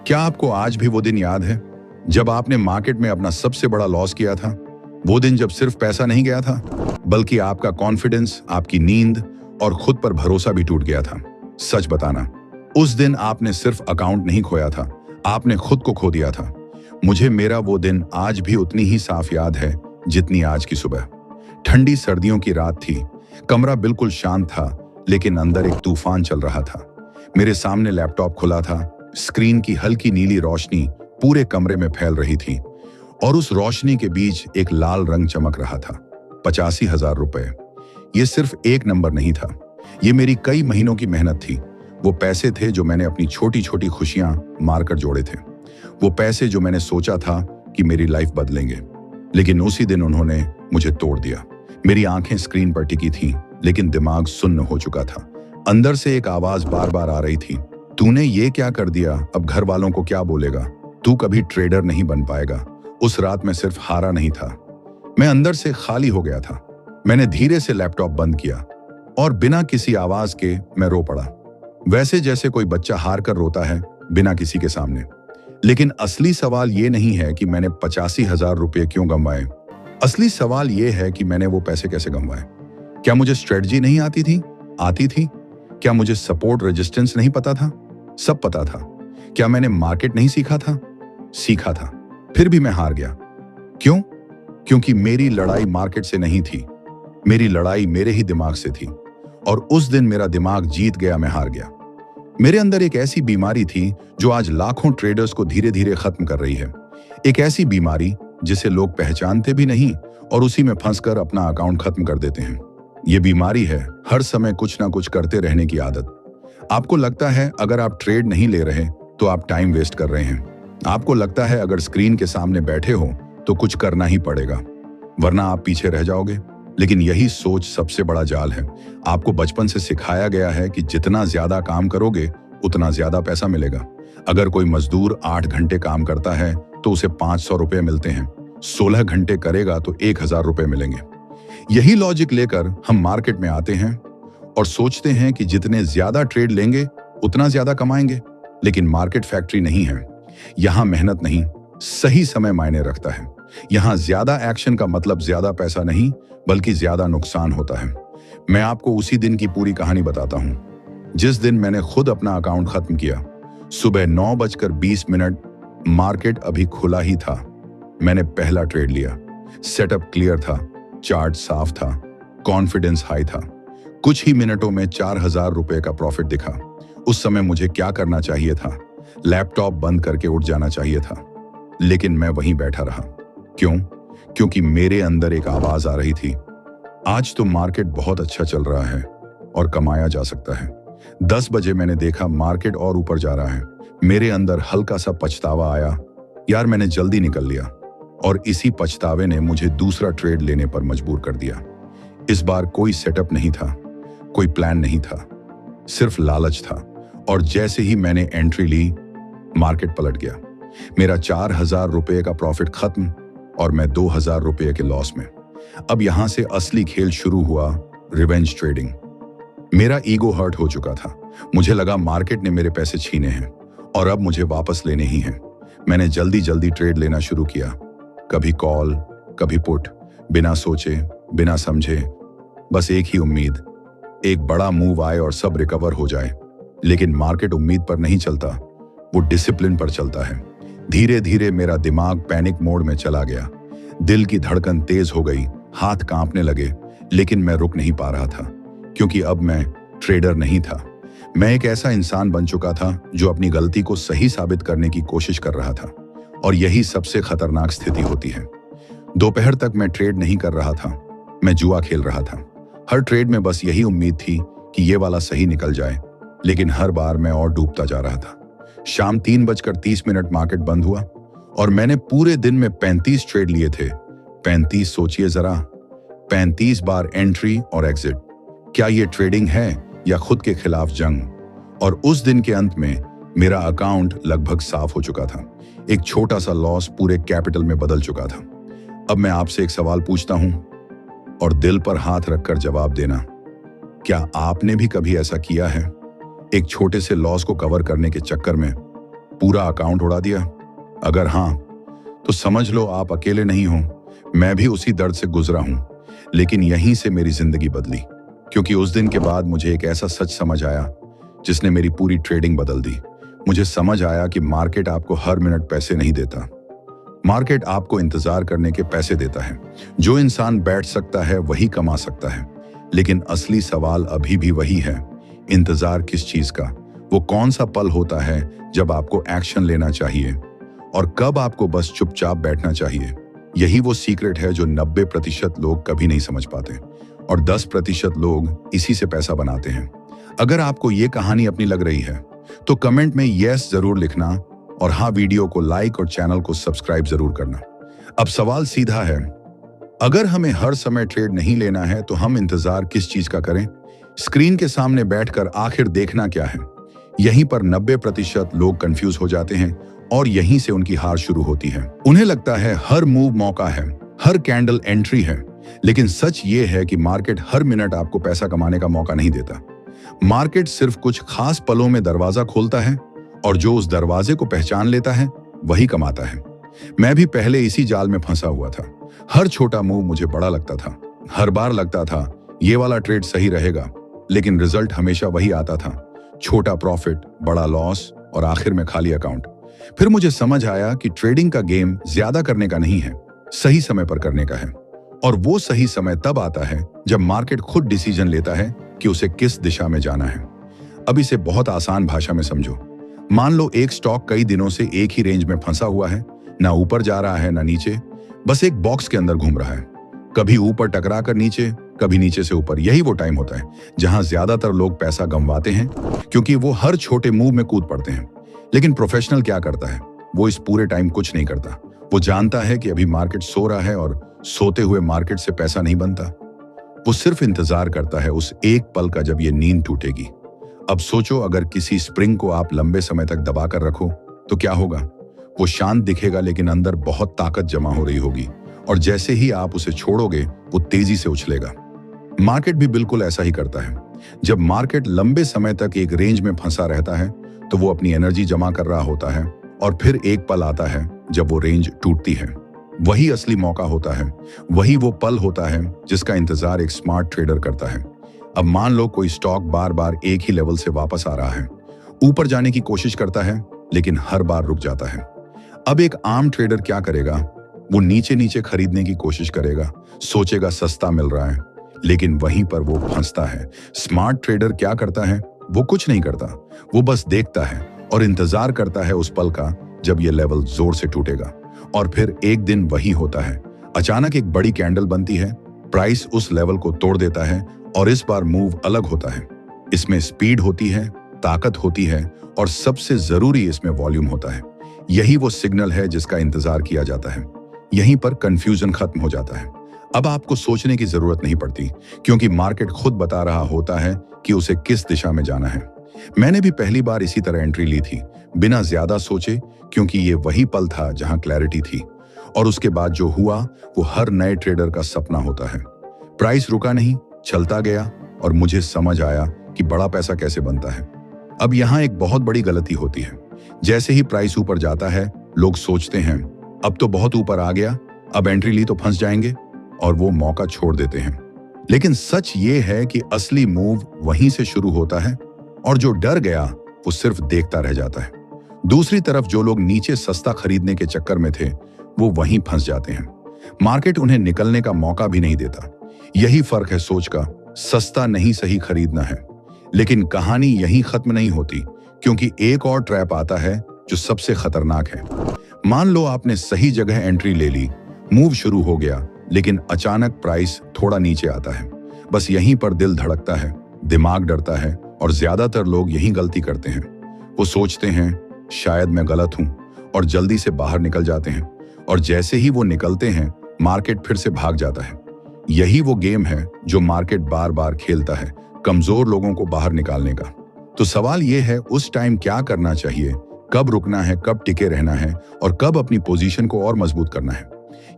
क्या आपको आज भी वो दिन याद है जब आपने मार्केट में अपना सबसे बड़ा लॉस किया था? वो दिन जब सिर्फ पैसा नहीं गया था, बल्कि आपका कॉन्फिडेंस, आपकी नींद और खुद पर भरोसा भी टूट गया था। सच बताना, उस दिन आपने सिर्फ अकाउंट नहीं खोया था, आपने खुद को खो दिया था। मुझे मेरा वो दिन आज भी उतनी ही साफ याद है जितनी आज की सुबह। ठंडी सर्दियों की रात थी, कमरा बिल्कुल शांत था, लेकिन अंदर एक तूफान चल रहा था। मेरे सामने लैपटॉप खुला था, स्क्रीन की हल्की नीली रोशनी पूरे कमरे में फैल रही थी और उस रोशनी के बीच एक लाल रंग चमक रहा था। 85,000 रुपए। ये सिर्फ एक नंबर नहीं था, ये मेरी कई महीनों की मेहनत थी। वो पैसे थे जो मैंने अपनी छोटी छोटी खुशियां मारकर जोड़े थे। वो पैसे जो मैंने सोचा था कि मेरी लाइफ बदलेंगे, लेकिन उसी दिन उन्होंने मुझे तोड़ दिया। मेरी आंखें स्क्रीन पर टिकी थीं, लेकिन दिमाग सुन्न हो चुका था। अंदर से एक आवाज बार बार आ रही थी, तूने ये क्या कर दिया, अब घर वालों को क्या बोलेगा, तू कभी ट्रेडर नहीं बन पाएगा। उस रात मैं सिर्फ हारा नहीं था, मैं अंदर से खाली हो गया था। मैंने धीरे से लैपटॉप बंद किया और बिना किसी आवाज के मैं रो पड़ा, वैसे जैसे कोई बच्चा हार कर रोता है बिना किसी के सामने। लेकिन असली सवाल ये नहीं है कि मैंने 85,000 रुपये क्यों गंवाए। असली सवाल ये है कि मैंने वो पैसे कैसे गंवाए। क्या मुझे स्ट्रेटजी नहीं आती थी? आती थी। क्या मुझे सपोर्ट रेजिस्टेंस नहीं पता था? सब पता था। क्या मैंने मार्केट नहीं सीखा था? सीखा था। फिर भी मैं हार गया। क्यों? क्योंकि मेरी लड़ाई मार्केट से नहीं थी, मेरी लड़ाई मेरे ही दिमाग से थी। और उस दिन मेरा दिमाग जीत गया, मैं हार गया। मेरे अंदर एक ऐसी बीमारी थी जो आज लाखों ट्रेडर्स को धीरे धीरे खत्म कर रही है। एक ऐसी बीमारी जिसे लोग पहचानते भी नहीं और उसी में फंसकर अपना अकाउंट खत्म कर देते हैं। ये बीमारी है हर समय कुछ ना कुछ करते रहने की आदत। आपको लगता है अगर आप ट्रेड नहीं ले रहे तो आप टाइम वेस्ट कर रहे हैं। आपको लगता है अगर स्क्रीन के सामने बैठे हो तो कुछ करना ही पड़ेगा, वरना आप पीछे रह जाओगे। लेकिन यही सोच सबसे बड़ा जाल है। आपको बचपन से सिखाया गया है कि जितना ज्यादा काम करोगे उतना ज्यादा पैसा मिलेगा। अगर कोई मजदूर 8 घंटे काम करता है तो उसे 500 रुपए मिलते हैं, 16 घंटे करेगा तो 1,000 रुपए मिलेंगे। यही लॉजिक लेकर हम मार्केट में आते हैं और सोचते हैं कि जितने ज्यादा ट्रेड लेंगे उतना ज्यादा कमाएंगे। लेकिन मार्केट फैक्ट्री नहीं है। यहां मेहनत नहीं, सही समय मायने रखता है। यहां ज्यादा एक्शन का मतलब ज्यादा पैसा नहीं, बल्कि ज्यादा नुकसान होता है। मैं आपको उसी दिन की पूरी कहानी बताता हूं, जिस दिन मैंने खुद अपना अकाउंट खत्म किया। सुबह 9:20, मार्केट अभी खुला ही था। मैंने पहला ट्रेड लिया। सेटअप क्लियर था, चार्ट साफ था, कॉन्फिडेंस हाई था। कुछ ही मिनटों में 4,000 रुपए का प्रॉफिट दिखा। उस समय मुझे क्या करना चाहिए था? लैपटॉप बंद करके उठ जाना चाहिए था, लेकिन मैं वहीं बैठा रहा। क्यों? क्योंकि मेरे अंदर एक आवाज आ रही थी, आज तो मार्केट बहुत अच्छा चल रहा है और कमाया जा सकता है। 10 बजे मैंने देखा मार्केट और ऊपर जा रहा है। मेरे अंदर हल्का सा पछतावा आया, यार मैंने जल्दी निकल लिया। और इसी पछतावे ने मुझे दूसरा ट्रेड लेने पर मजबूर कर दिया। इस बार कोई सेटअप नहीं था, कोई प्लान नहीं था, सिर्फ लालच था। और जैसे ही मैंने एंट्री ली, मार्केट पलट गया। मेरा 4,000 रुपए का प्रॉफिट खत्म और मैं 2,000 रुपए के लॉस में। अब यहां से असली खेल शुरू हुआ, रिवेंज ट्रेडिंग। मेरा ईगो हर्ट हो चुका था। मुझे लगा मार्केट ने मेरे पैसे छीने हैं और अब मुझे वापस लेने ही हैं। मैंने जल्दी जल्दी ट्रेड लेना शुरू किया, कभी कॉल, कभी पुट, बिना सोचे, बिना समझे, बस एक ही उम्मीद, एक बड़ा मूव आए और सब रिकवर हो जाए। लेकिन मार्केट उम्मीद पर नहीं चलता, वो डिसिप्लिन पर चलता है। धीरे धीरे मेरा दिमाग पैनिक मोड में चला गया। दिल की धड़कन तेज हो गई, हाथ कांपने लगे, लेकिन मैं रुक नहीं पा रहा था, क्योंकि अब मैं ट्रेडर नहीं था। मैं एक ऐसा इंसान बन चुका था जो अपनी गलती को सही साबित करने की कोशिश कर रहा था। और यही सबसे खतरनाक स्थिति होती है। दोपहर तक मैं ट्रेड नहीं कर रहा था, मैं जुआ खेल रहा था। हर ट्रेड में बस यही उम्मीद थी कि ये वाला सही निकल जाए, लेकिन हर बार मैं और डूबता जा रहा था। शाम 3:30 मार्केट बंद हुआ और मैंने पूरे दिन में 35 ट्रेड लिए थे। 35, सोचिए जरा, 35 बार एंट्री और एग्जिट। क्या ये ट्रेडिंग है या खुद के खिलाफ जंग? और उस दिन के अंत में मेरा अकाउंट लगभग साफ हो चुका था। एक छोटा सा लॉस पूरे कैपिटल में बदल चुका था। अब मैं आपसे एक सवाल पूछता हूं और दिल पर हाथ रखकर जवाब देना, क्या आपने भी कभी ऐसा किया है? एक छोटे से लॉस को कवर करने के चक्कर में पूरा अकाउंट उड़ा दिया? अगर हाँ, तो समझ लो आप अकेले नहीं हो। मैं भी उसी दर्द से गुजरा हूं। लेकिन यहीं से मेरी जिंदगी बदली, क्योंकि उस दिन के बाद मुझे एक ऐसा सच समझ आया जिसने मेरी पूरी ट्रेडिंग बदल दी। मुझे समझ आया कि मार्केट आपको हर मिनट पैसे नहीं देता। मार्केट आपको इंतजार करने के पैसे देता है। जो इंसान बैठ सकता है वही कमा सकता है। लेकिन असली सवाल अभी भी वही है, इंतजार किस चीज का? वो कौन सा पल होता है जब आपको एक्शन लेना चाहिए और कब आपको बस चुपचाप बैठना चाहिए? यही वो सीक्रेट है जो 90% लोग कभी नहीं समझ पाते और 10% लोग इसी से पैसा बनाते हैं। अगर आपको ये कहानी अपनी लग रही है तो कमेंट में यस जरूर लिखना और हाँ, वीडियो को लाइक और चैनल को सब्सक्राइब जरूर करना। अब सवाल सीधा है, अगर हमें हर समय ट्रेड नहीं लेना है तो हम इंतजार किस चीज का करें? स्क्रीन के सामने बैठकर आखिर देखना क्या है? यहीं पर 90% लोग कंफ्यूज हो जाते हैं और यहीं से उनकी हार शुरू होती है। उन्हें लगता है हर मूव मौका है, हर कैंडल एंट्री है। लेकिन सच ये है कि मार्केट हर मिनट आपको पैसा कमाने का मौका नहीं देता। मार्केट सिर्फ कुछ खास पलों में दरवाजा खोलता है और जो उस दरवाजे को पहचान लेता है वही कमाता है। मैं भी पहले इसी जाल में फंसा हुआ था। हर छोटा मूव मुझे बड़ा लगता था। हर बार लगता था ये वाला ट्रेड सही रहेगा, लेकिन रिजल्ट हमेशा वही आता था, छोटा प्रॉफिट, बड़ा लॉस और आखिर में खाली अकाउंट। फिर मुझे समझ आया कि ट्रेडिंग का गेम ज्यादा करने का नहीं है, सही समय पर करने का है। और वो सही समय तब आता है जब मार्केट खुद डिसीजन लेता है कि उसे किस दिशा में जाना है। अब इसे बहुत आसान भाषा में समझो। मान लो एक स्टॉक कई दिनों से एक ही रेंज में फंसा हुआ है, ना ऊपर जा रहा है ना नीचे, बस एक बॉक्स के अंदर घूम रहा है। कभी ऊपर टकरा कर नीचे, कभी नीचे से ऊपर। यही वो टाइम होता है जहां ज्यादातर लोग पैसा गंवाते हैं, क्योंकि वो हर छोटे मूव में कूद पड़ते हैं। लेकिन प्रोफेशनल क्या करता है? वो इस पूरे टाइम कुछ नहीं करता। वो जानता है कि अभी मार्केट सो रहा है और सोते हुए मार्केट से पैसा नहीं बनता। वो सिर्फ इंतजार करता है उस एक पल का जब ये नींद टूटेगी। अब सोचो, अगर किसी स्प्रिंग को आप लंबे समय तक दबा कर रखो तो क्या होगा? वो शांत दिखेगा, लेकिन अंदर बहुत ताकत जमा हो रही होगी और जैसे ही आप उसे छोड़ोगे वो तेजी से उछलेगा। मार्केट भी बिल्कुल ऐसा ही करता है। जब मार्केट लंबे समय तक एक रेंज में फंसा रहता है तो वो अपनी एनर्जी जमा कर रहा होता है और फिर एक पल आता है जब वो रेंज टूटती है। वही असली मौका होता है, वही वो पल होता है जिसका इंतजार एक स्मार्ट ट्रेडर करता है। अब मान लो कोई स्टॉक बार बार एक ही लेवल से वापस आ रहा है, ऊपर जाने की कोशिश करता है लेकिन हर बार रुक जाता है। अब एक आम ट्रेडर क्या करेगा? वो नीचे नीचे खरीदने की कोशिश करेगा, सोचेगा सस्ता मिल रहा है, लेकिन वहीं पर वो फंसता है। स्मार्ट ट्रेडर क्या करता है? वो कुछ नहीं करता, वो बस देखता है और इंतजार करता है उस पल का जब ये लेवल जोर से टूटेगा। और फिर एक दिन वही होता है, अचानक एक बड़ी कैंडल बनती है, प्राइस उस लेवल को तोड़ देता है और इस बार मूव अलग होता है। इसमें स्पीड होती है, ताकत होती है और सबसे जरूरी इसमें वॉल्यूम होता है। यही वो सिग्नल है जिसका इंतजार किया जाता है। यहीं पर कंफ्यूजन खत्म हो जाता है। अब आपको सोचने की जरूरत नहीं पड़ती, क्योंकि मार्केट खुद बता रहा होता है कि उसे किस दिशा में जाना है। मैंने भी पहली बार इसी तरह एंट्री ली थी, बिना ज्यादा सोचे, क्योंकि ये वही पल था जहां क्लैरिटी थी। और उसके बाद जो हुआ वो हर नए ट्रेडर का सपना होता है। प्राइस रुका नहीं, चलता गया और मुझे समझ आया कि बड़ा पैसा कैसे बनता है। अब यहाँ एक बहुत बड़ी गलती होती है। जैसे ही प्राइस ऊपर जाता है, लोग सोचते हैं अब तो बहुत ऊपर आ गया, अब एंट्री ली तो फंस जाएंगे, और वो मौका छोड़ देते हैं। लेकिन सच ये है कि असली मूव वहीं से शुरू होता है और जो डर गया वो सिर्फ देखता रह जाता है। दूसरी तरफ जो लोग नीचे सस्ता खरीदने के चक्कर में थे वो वहीं फंस जाते हैं। मार्केट उन्हें निकलने का मौका भी नहीं देता। यही फर्क है सोच का। सस्ता नहीं सही खरीदना है। लेकिन कहानी यहीं खत्म नहीं होती, क्योंकि एक और ट्रैप आता है जो सबसे खतरनाक है। मान लो आपने सही जगह एंट्री ले ली, मूव शुरू हो गया, लेकिन अचानक प्राइस थोड़ा नीचे आता है। बस यहीं पर दिल धड़कता है, दिमाग डरता है और ज्यादातर लोग यही गलती करते हैं। वो सोचते हैं शायद मैं गलत हूं और जल्दी से बाहर निकल जाते हैं, और जैसे ही वो निकलते हैं मार्केट फिर से भाग जाता है। यही वो गेम है जो मार्केट बार बार खेलता है, कमजोर लोगों को बाहर निकालने का। तो सवाल ये है, उस टाइम क्या करना चाहिए? कब रुकना है, कब टिके रहना है और कब अपनी पोजीशन को और मजबूत करना है?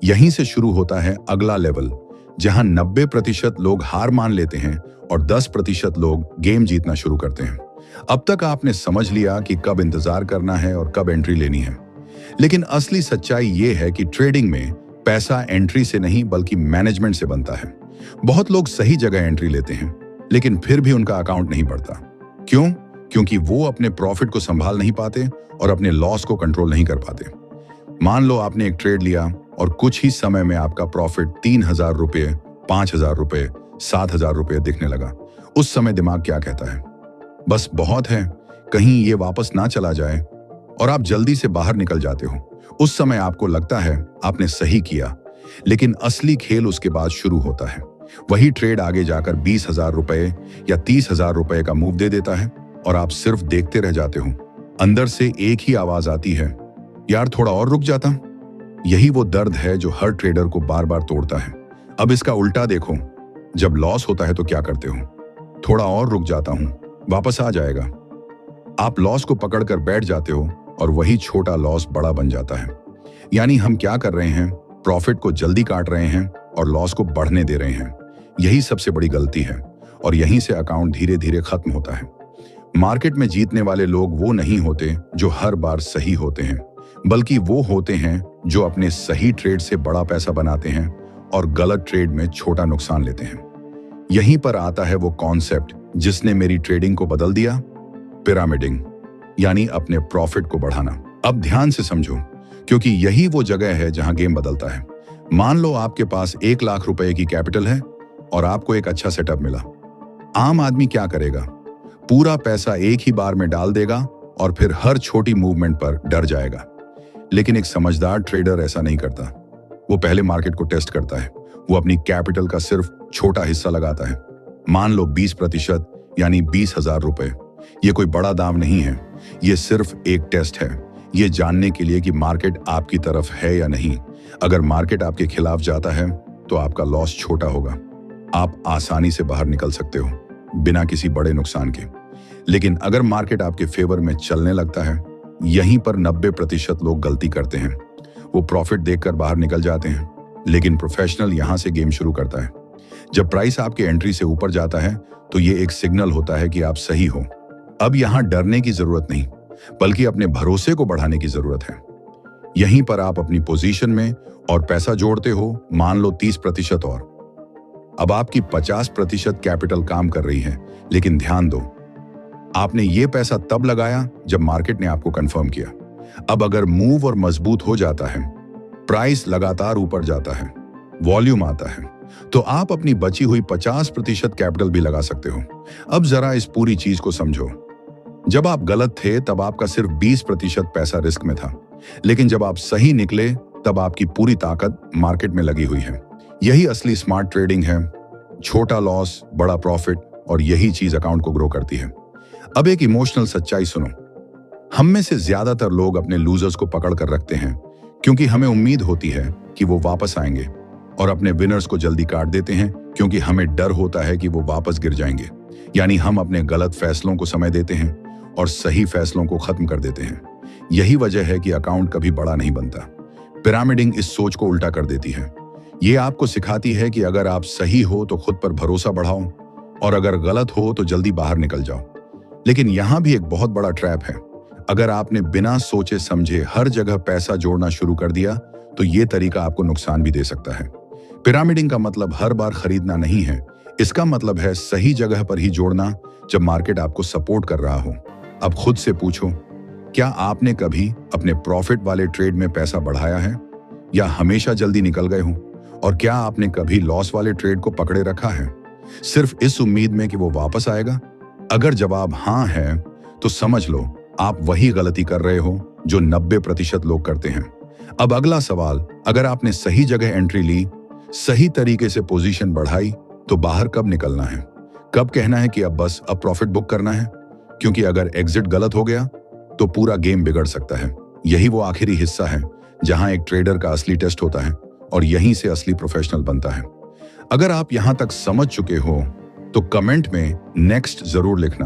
यहीं से शुरू होता है अगला लेवल, जहां 90% लोग हार मान लेते हैं और 10% लोग गेम जीतना शुरू करते हैं। अब तक आपने समझ लिया कि कब इंतजार करना है और कब एंट्री लेनी है। लेकिन असली सच्चाई ये है कि ट्रेडिंग में पैसा एंट्री से नहीं बल्कि मैनेजमेंट से बनता है। बहुत लोग सही जगह एंट्री लेते हैं, लेकिन फिर भी उनका अकाउंट नहीं बढ़ता। क्यों? क्योंकि वो अपने प्रॉफिट को संभाल नहीं पाते और अपने लॉस को कंट्रोल नहीं कर पाते। मान लो आपने एक ट्रेड लिया और कुछ ही समय में आपका प्रॉफिट 3,000 रुपये, 5,000 रुपये, 7,000 रुपये दिखने लगा। उस समय दिमाग क्या कहता है? बस बहुत है, कहीं ये वापस ना चला जाए, और आप जल्दी से बाहर निकल जाते हो। उस समय आपको लगता है आपने सही किया, लेकिन असली खेल उसके बाद शुरू होता है। वही ट्रेड आगे जाकर 20,000 रुपये या 30,000 रुपये का मूव दे देता है और आप सिर्फ देखते रह जाते हो। अंदर से एक ही आवाज आती है, यार थोड़ा और रुक जाता। यही वो दर्द है जो हर ट्रेडर को बार बार तोड़ता है। अब इसका उल्टा देखो, जब लॉस होता है तो क्या करते हो? थोड़ा और रुक जाता हूं, वापस आ जाएगा। आप लॉस को पकड़कर बैठ जाते हो और वही छोटा लॉस बड़ा बन जाता है। यानी हम क्या कर रहे हैं? प्रॉफिट को जल्दी काट रहे हैं और लॉस को बढ़ने दे रहे हैं। यही सबसे बड़ी गलती है और यहीं से अकाउंट धीरे धीरे खत्म होता है। मार्केट में जीतने वाले लोग वो नहीं होते जो हर बार सही होते हैं, बल्कि वो होते हैं जो अपने सही ट्रेड से बड़ा पैसा बनाते हैं और गलत ट्रेड में छोटा नुकसान लेते हैं। यहीं पर आता है वो कॉन्सेप्ट जिसने मेरी ट्रेडिंग को बदल दिया, पिरामिडिंग, यानी अपने प्रॉफिट को बढ़ाना। अब ध्यान से समझो, क्योंकि यही वो जगह है जहां गेम बदलता है। मान लो आपके पास 1 लाख रुपए की कैपिटल है और आपको एक अच्छा सेटअप मिला। आम आदमी क्या करेगा? पूरा पैसा एक ही बार में डाल देगा और फिर हर छोटी मूवमेंट पर डर जाएगा। लेकिन एक समझदार ट्रेडर ऐसा नहीं करता। वो पहले मार्केट को टेस्ट करता है। वो अपनी कैपिटल का सिर्फ छोटा हिस्सा लगाता है। मान लो 20%, यानी 20,000 रुपए। ये कोई बड़ा दाम नहीं है, ये सिर्फ एक टेस्ट है, ये जानने के लिए कि मार्केट आपकी तरफ है या नहीं। अगर मार्केट आपके खिलाफ जाता है तो आपका लॉस छोटा होगा, आप आसानी से बाहर निकल सकते हो बिना किसी बड़े नुकसान के। लेकिन अगर मार्केट आपके फेवर में चलने लगता है, यहीं पर 90% लोग गलती करते हैं। वो प्रॉफिट देखकर बाहर निकल जाते हैं, लेकिन प्रोफेशनल यहां से गेम शुरू करता है। जब प्राइस आपके एंट्री से ऊपर जाता है तो ये एक सिग्नल होता है कि आप सही हो। अब यहां डरने की जरूरत नहीं, बल्कि अपने भरोसे को बढ़ाने की जरूरत है। यहीं पर आप अपनी पोजीशन में और पैसा जोड़ते हो, मान लो 30% और। अब आपकी 50% कैपिटल काम कर रही है, लेकिन ध्यान दो, आपने ये पैसा तब लगाया जब मार्केट ने आपको कंफर्म किया। अब अगर मूव और मजबूत हो जाता है, प्राइस लगातार ऊपर जाता है, वॉल्यूम आता है, तो आप अपनी बची हुई 50% कैपिटल भी लगा सकते हो। अब जरा इस पूरी चीज को समझो। जब आप गलत थे तब आपका सिर्फ 20% पैसा रिस्क में था, लेकिन जब आप सही निकले तब आपकी पूरी ताकत मार्केट में लगी हुई है। यही असली स्मार्ट ट्रेडिंग है। छोटा लॉस, बड़ा प्रॉफिट, और यही चीज अकाउंट को ग्रो करती है। अब एक इमोशनल सच्चाई सुनो। हम में से ज्यादातर लोग अपने लूजर्स को पकड़ कर रखते हैं क्योंकि हमें उम्मीद होती है कि वो वापस आएंगे, और अपने विनर्स को जल्दी काट देते हैं क्योंकि हमें डर होता है कि वो वापस गिर जाएंगे। यानी हम अपने गलत फैसलों को समय देते हैं और सही फैसलों को खत्म कर देते हैं। यही वजह है कि अकाउंट कभी बड़ा नहीं बनता। पिरामिडिंग इस सोच को उल्टा कर देती है। ये आपको सिखाती है कि अगर आप सही हो तो खुद पर भरोसा बढ़ाओ, और अगर गलत हो तो जल्दी बाहर निकल जाओ। लेकिन यहां भी एक बहुत बड़ा ट्रैप है। अगर आपने बिना सोचे समझे हर जगह पैसा जोड़ना शुरू कर दिया तो ये तरीका आपको नुकसान भी दे सकता है। पिरामिडिंग का मतलब हर बार खरीदना नहीं है। इसका मतलब है सही जगह पर ही जोड़ना जब मार्केट आपको सपोर्ट कर रहा हो। अब खुद से पूछो, क्या आपने कभी अपने प्रॉफिट वाले ट्रेड में पैसा बढ़ाया है, या हमेशा जल्दी निकल गए हो? और क्या आपने कभी लॉस वाले ट्रेड को पकड़े रखा है, सिर्फ इस उम्मीद में कि वो वापस आएगा? अगर जवाब हाँ है तो समझ लो आप वही गलती कर रहे हो जो 90% लोग करते हैं। अब अगला सवाल, अगर आपने सही जगह एंट्री ली, सही तरीके से पोजीशन बढ़ाई, तो बाहर कब निकलना है? कब कहना है कि अब प्रॉफिट बुक करना है? क्योंकि अगर एग्जिट गलत हो गया तो पूरा गेम बिगड़ सकता है। यही वो आखिरी हिस्सा है जहां एक ट्रेडर का असली टेस्ट होता है, और यहीं से असली प्रोफेशनल बनता है। अगर आप यहां तक समझ चुके हो तो कमेंट में नेक्स्ट जरूर लिखना,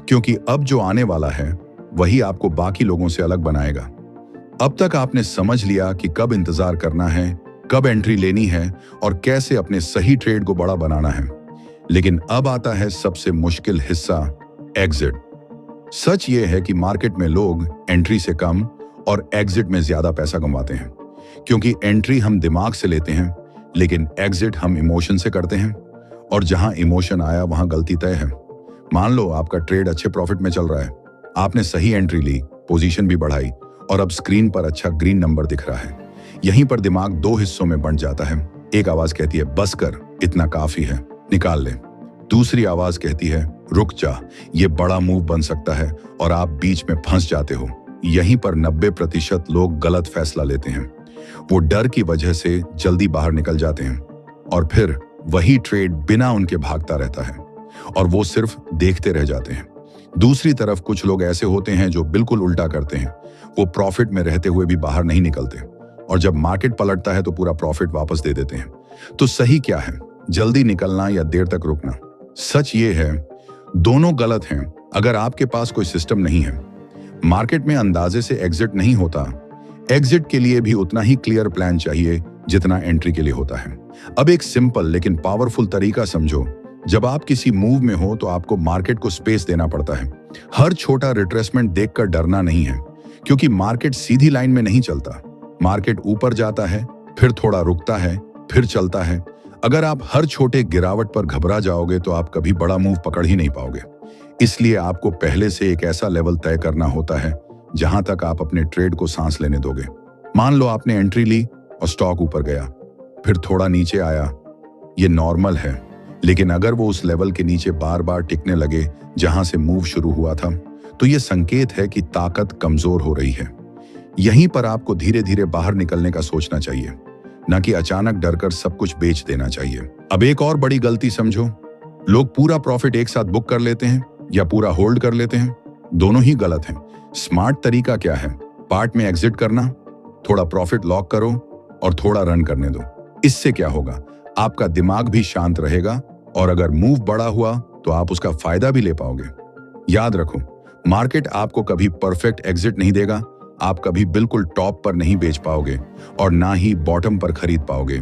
क्योंकि अब जो आने वाला है वही आपको बाकी लोगों से अलग बनाएगा। अब तक आपने समझ लिया कि कब इंतजार करना है, कब एंट्री लेनी है, और कैसे अपने सही ट्रेड को बड़ा बनाना है। लेकिन अब आता है सबसे मुश्किल हिस्सा, एग्जिट। सच ये है कि मार्केट में लोग एंट्री से कम और एग्जिट में ज्यादा पैसा कमाते हैं, क्योंकि एंट्री हम दिमाग से लेते हैं लेकिन एग्जिट हम इमोशन से करते हैं, और जहां इमोशन आया वहां गलती तय है। मान लो आपका ट्रेड अच्छे प्रॉफिट में चल रहा है, आपने सही एंट्री ली, पोजीशन भी बढ़ाई और अब स्क्रीन पर अच्छा ग्रीन नंबर दिख रहा है। यहीं पर दिमाग दो हिस्सों में बंट जाता है। एक आवाज कहती है बस कर, इतना काफी है, निकाल ले। दूसरी आवाज कहती है रुक जा, ये बड़ा मूव बन सकता है, और आप बीच में फंस जाते हो। यहीं पर 90% लोग गलत फैसला लेते हैं। वो डर की वजह से जल्दी बाहर निकल जाते हैं और फिर वही ट्रेड बिना उनके भागता रहता है और वो सिर्फ देखते रह जाते हैं। दूसरी तरफ कुछ लोग ऐसे होते हैं जो बिल्कुल उल्टा करते हैं। वो प्रॉफिट में रहते हुए भी बाहर नहीं निकलते और जब मार्केट पलटता है तो पूरा प्रॉफिट वापस दे देते हैं। तो सही क्या है, जल्दी निकलना या देर तक रुकना? सच ये है, दोनों गलत हैं अगर आपके पास कोई सिस्टम नहीं है। मार्केट में अंदाजे से एग्जिट नहीं होता, एग्जिट के लिए भी उतना ही क्लियर प्लान चाहिए जितना एंट्री के लिए होता है। अब एक सिंपल लेकिन पावरफुल तरीका समझो। जब आप किसी मूव में हो तो आपको मार्केट को स्पेस देना पड़ता है। हर छोटा रिट्रेसमेंट देखकर डरना नहीं है, क्योंकि मार्केट सीधी लाइन में नहीं चलता। मार्केट ऊपर जाता है, फिर थोड़ा रुकता है, फिर चलता है। अगर आप हर छोटे गिरावट पर घबरा जाओगे तो आप कभी बड़ा मूव पकड़ ही नहीं पाओगे। इसलिए आपको पहले से एक ऐसा लेवल तय करना होता है जहां तक आप अपने ट्रेड को सांस लेने दोगे। मान लो आपने एंट्री ली और स्टॉक ऊपर गया, फिर थोड़ा नीचे आया। ये नॉर्मल है, लेकिन अगर वो उस लेवल के नीचे बार बार टिकने लगे जहां से मूव शुरू हुआ था, तो ये संकेत है कि ताकत कमजोर हो रही है। यहीं पर आपको धीरे धीरे बाहर निकलने का सोचना चाहिए, न कि अचानक डरकर सब कुछ बेच देना चाहिए। अब एक और बड़ी गलती समझो, लोग पूरा प्रॉफिट एक साथ बुक कर लेते हैं या पूरा होल्ड कर लेते हैं। दोनों ही गलत हैं। स्मार्ट तरीका क्या है? पार्ट में एग्जिट करना, थोड़ा प्रॉफिट लॉक करो और थोड़ा रन करने दो। इससे क्या होगा, आपका दिमाग भी शांत रहेगा और अगर मूव बड़ा हुआ तो आप उसका फायदा भी ले पाओगे। याद रखो, मार्केट आपको कभी परफेक्ट एग्जिट नहीं देगा। आप कभी बिल्कुल टॉप पर नहीं बेच पाओगे और ना ही बॉटम पर खरीद पाओगे।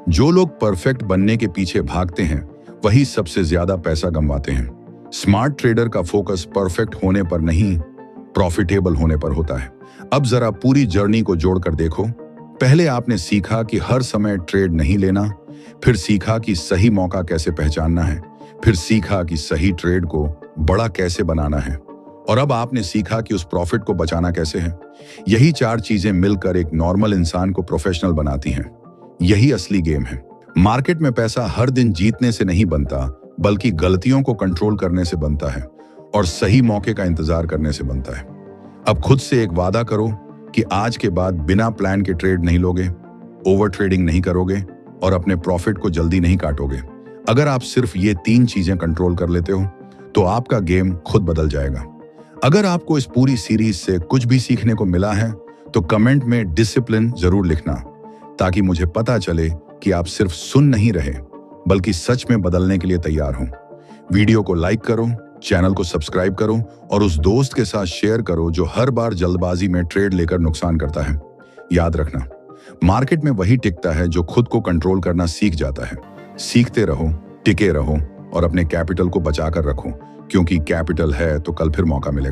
जो लोग परफेक्ट बनने के पीछे भागते हैं वही सबसे ज्यादा पैसा कमाते हैं। स्मार्ट ट्रेडर का फोकस परफेक्ट होने पर नहीं, प्रॉफिटेबल होने पर होता है। अब जरा पूरी जर्नी को जोड़कर देखो। पहले आपने सीखा कि हर समय ट्रेड नहीं लेना, फिर सीखा कि सही मौका कैसे पहचानना है, फिर सीखा कि सही ट्रेड को बड़ा कैसे बनाना है, और अब आपने सीखा कि उस प्रॉफिट को बचाना कैसे है। यही 4 चीजें मिलकर एक नॉर्मल इंसान को प्रोफेशनल बनाती हैं। यही असली गेम है। मार्केट में पैसा हर दिन जीतने से नहीं बनता, बल्कि गलतियों को कंट्रोल करने से बनता है और सही मौके का इंतजार करने से बनता है। अब खुद से एक वादा करो कि आज के बाद बिना प्लान के ट्रेड नहीं लोगे, ओवर ट्रेडिंग नहीं करोगे और अपने प्रॉफिट को जल्दी नहीं काटोगे। अगर आप सिर्फ ये 3 चीजें कंट्रोल कर लेते हो तो आपका गेम खुद बदल जाएगा। अगर आपको इस पूरी सीरीज से कुछ भी सीखने को मिला है तो कमेंट में डिसिप्लिन जरूर लिखना, ताकि मुझे पता चले कि आप सिर्फ सुन नहीं रहे बल्कि सच में बदलने के लिए तैयार हो। वीडियो को लाइक करो, चैनल को सब्सक्राइब करो और उस दोस्त के साथ शेयर करो जो हर बार जल्दबाजी में ट्रेड लेकर नुकसान करता है। याद रखना, मार्केट में वही टिकता है जो खुद को कंट्रोल करना सीख जाता है। सीखते रहो, टिके रहो और अपने कैपिटल को बचा कर रखो, क्योंकि कैपिटल है तो कल फिर मौका मिलेगा।